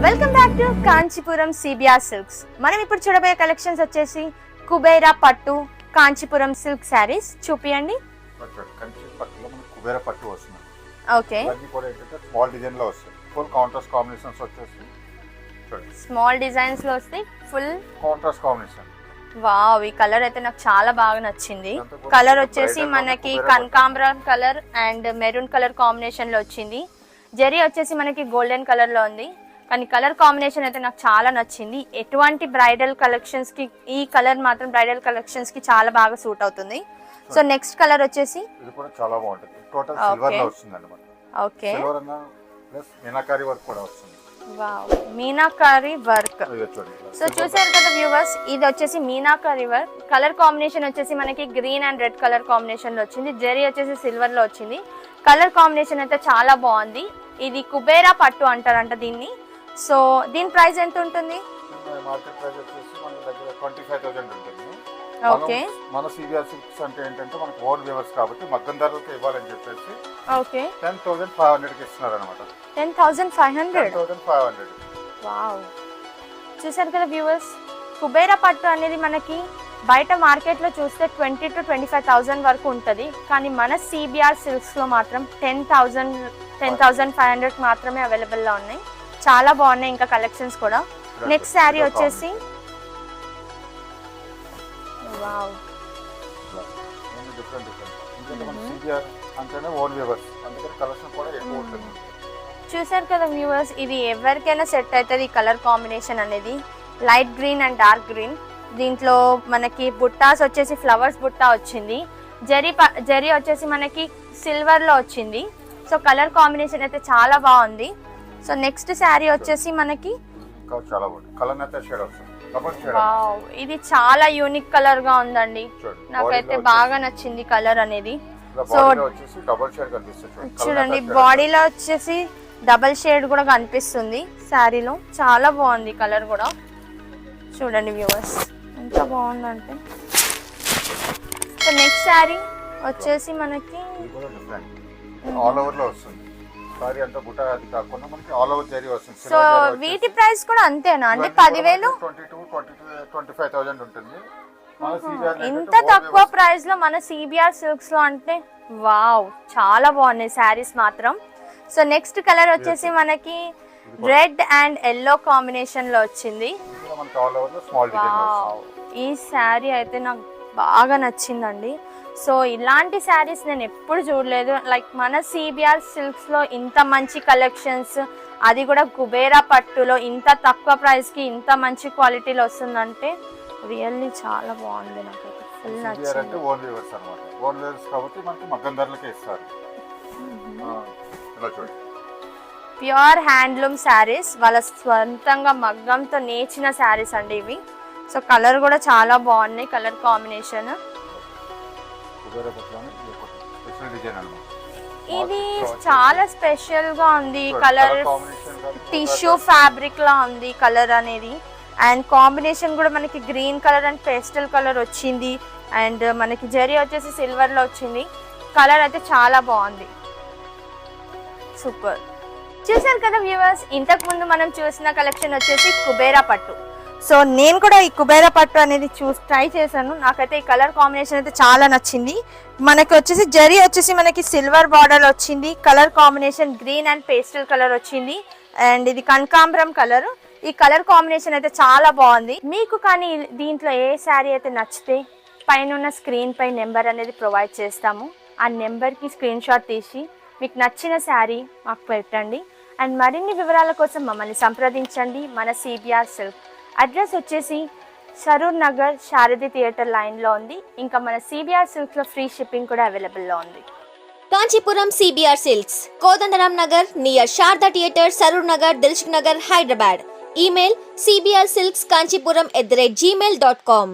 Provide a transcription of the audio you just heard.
Welcome back to Kanchipuram CBR silks. మనం ఇప్పుడు చూడబోయే కలెక్షన్స్ వచ్చేసి కుబేరా పట్టు కాంచీపురం సిల్క్ శారీస్. చూపియండి. కుబేరా పట్టు వస్తుంది. ఓకే, స్మాల్ డిజైన్ లో వస్తుంది. ఫుల్ కాంట్రాస్ట్ కాంబినేషన్స్ వచ్చేసి స్మాల్ డిజైన్స్ లో వస్తాయి. Full contrast combination. వావ్, ఈ కలర్ అయితే నాకు చాలా బాగా నచ్చింది. కలర్ వచ్చేసి మనకి కనకాంబరం colour and maroon colour combination లో వచ్చింది. జరీ వచ్చేసి మనకి గోల్డెన్ కలర్ లో ఉంది. కానీ కలర్ కాంబినేషన్ అయితే నాకు చాలా నచ్చింది. ఎటువంటి బ్రైడల్ కలెక్షన్స్ కి ఈ కలర్ మాత్రం బ్రైడల్ కలెక్షన్స్ కి చాలా బాగా సూట్ అవుతుంది. సో నెక్స్ట్ కలర్ వచ్చేసి ఇది కూడా చాలా బాగుంటుంది. టోటల్ సిల్వర్ లో వస్తుంది అన్నమాట. ఓకే, సిల్వర్ అన్న ప్లస్ మీనాకారి వర్క్ కూడా వస్తుంది. Wow, meenakari work. సో చూసారు కదా వ్యూవర్స్, ఇది వచ్చేసి మీనాకారి వర్క్. కలర్ కాంబినేషన్ వచ్చేసి మనకి green and red colour combination లో వచ్చింది. జరీ వచ్చేసి సిల్వర్ లో వచ్చింది. కలర్ కాంబినేషన్ అయితే చాలా బాగుంది. ఇది కుబేరా పట్టు అంటారంట దీన్ని. సో దీని ప్రైస్ ఎంత ఉంటుంది? మార్కెట్ ప్రైస్ వచ్చేసి మన దగ్గర 25,000 ఉంటుంది. ఓకే, మన సిబిఆర్ సిల్క్స్ అంటే ఏంటంటే మనకు ఓన్ వ్యూవర్స్ కాబట్టి మగ్గం ధరలకు ఇవ్వాలని చెప్పేసి ఓకే 10,500 కి ఇస్తున్నారు అనమాట. 10,500. వావ్, చూసారు కదా వ్యూవర్స్, కుబేరా పట్టు అనేది మనకి బయట మార్కెట్లో చూస్తే 20,000 to 25,000 వరకు ఉంటుంది. కానీ మన సిబిఆర్ సిల్క్స్లో మాత్రం 10,500 మాత్రమే అవైలబుల్లో ఉన్నాయి. చాలా బాగున్నాయి ఇంకా కలెక్షన్స్ కూడా. నెక్స్ట్ శారీ వచ్చేసి వావ్, చూసారు కదా వ్యూవర్స్, ఇది ఎవరికైనా సెట్ అవుతుంది. ఈ కలర్ కాంబినేషన్ అనేది light green and dark green. దీంట్లో మనకి బుట్టాస్ వచ్చేసి ఫ్లవర్స్ బుట్టా వచ్చింది. జరీ వచ్చేసి మనకి సిల్వర్ లో వచ్చింది. సో కలర్ కాంబినేషన్ అయితే చాలా బాగుంది. సో నెక్స్ట్ శారీ వచ్చేసి మనకి ఇది చాలా యూనిక్ కలర్ గా ఉందండి. నాకైతే బాగా నచ్చింది కలర్ అనేది. సో చూడండి, బాడీలో వచ్చేసి డబల్ షేడ్ కూడా కనిపిస్తుంది శారీలో. చాలా బాగుంది కలర్ కూడా. చూడండి వ్యూవర్స్, ఎంత బాగుందంటే. సో నెక్స్ట్ శారీ వచ్చేసి మనకి ఆల్ ఓవర్ లో వస్తుంది. సారీ అంతా బుట్ట అది కాకుండా మనకి ఆల్ ఓవర్ జరీ వస్తుంది. సో వీటి ప్రైస్ కూడా అంతేనా అండి? 10,000 25,000 ఉంటుంది. ఇంత తక్కువ ప్రైస్ లో మన సిబిఆర్ సిల్క్స్ లో అంటే వావ్, చాలా బాగున్నాయి శారీస్ మాత్రం. సో నెక్స్ట్ కలర్ వచ్చేసి మనకి రెడ్ అండ్ ఎల్లో కాంబినేషన్ లో వచ్చింది. ఈ శారీ అయితే నాకు బాగా నచ్చిందండి. సో ఇలాంటి శారీస్ నేను ఎప్పుడు చూడలేదు. లైక్ మన సిబిఆర్ సిల్క్స్ లో ఇంత మంచి కలెక్షన్స్, అది కూడా కుబేరా పట్టులో ఇంత తక్కువ ప్రైస్ కి ఇంత మంచి క్వాలిటీలో వస్తుందంటే రియల్లీ చాలా బాగుంది. నాకు ఫుల్ నచ్చింది. ప్యూర్ హ్యాండ్లూమ్ శారీస్, వాళ్ళ స్వంతంగా మగ్గంతో నేర్చిన శారీస్ అండి ఇవి. సో కలర్ కూడా చాలా బాగున్నాయి. కలర్ కాంబినేషన్ ఇది చాలా స్పెషల్ గా ఉంది. కలర్ టిష్యూ ఫ్యాబ్రిక్ లా ఉంది కలర్ అనేది. అండ్ కాంబినేషన్ కూడా మనకి green colour and pastel colour వచ్చింది. అండ్ మనకి జరీ వచ్చేసి సిల్వర్ లో వచ్చింది. కలర్ అయితే చాలా బాగుంది. సూపర్. చూసారు కదా వ్యూవర్స్, ఇంతకు ముందు మనం చూసిన కలెక్షన్ వచ్చేసి కుబేరా పట్టు. సో నేను కూడా ఈ కుబేరా పట్టు అనేది ట్రై చేశాను. నాకైతే ఈ కలర్ కాంబినేషన్ అయితే చాలా నచ్చింది. మనకి వచ్చేసి జరీ వచ్చేసి మనకి సిల్వర్ బార్డర్ వచ్చింది. Colour combination green and pastel colour వచ్చింది. అండ్ ఇది కనకాంబరం కలర్. ఈ కలర్ కాంబినేషన్ అయితే చాలా బాగుంది. మీకు కానీ దీంట్లో ఏ శారీ అయితే నచ్చితే పైన ఉన్న స్క్రీన్ పై నెంబర్ అనేది ప్రొవైడ్ చేస్తాము. ఆ నెంబర్కి స్క్రీన్ షాట్ తీసి మీకు నచ్చిన శారీ మాకు పెట్టండి. అండ్ మరిన్ని వివరాల కోసం మమ్మల్ని సంప్రదించండి. మన సిబిఆర్ సిల్క్ అడ్రస్ వచ్చేసి సరూర్ నగర్ శారది థియేటర్ లైన్లో ఉంది. ఇంకా మన సిబిఆర్ సిల్క్లో ఫ్రీ షిప్పింగ్ కూడా అవైలబుల్లో ఉంది. Kanchipuram CBR Silks, Kodandaram Nagar near Sharda Theatre, Sarur Nagar, Dilshuk Nagar, Hyderabad. Email cbrsilkskanchipuram@gmail.com.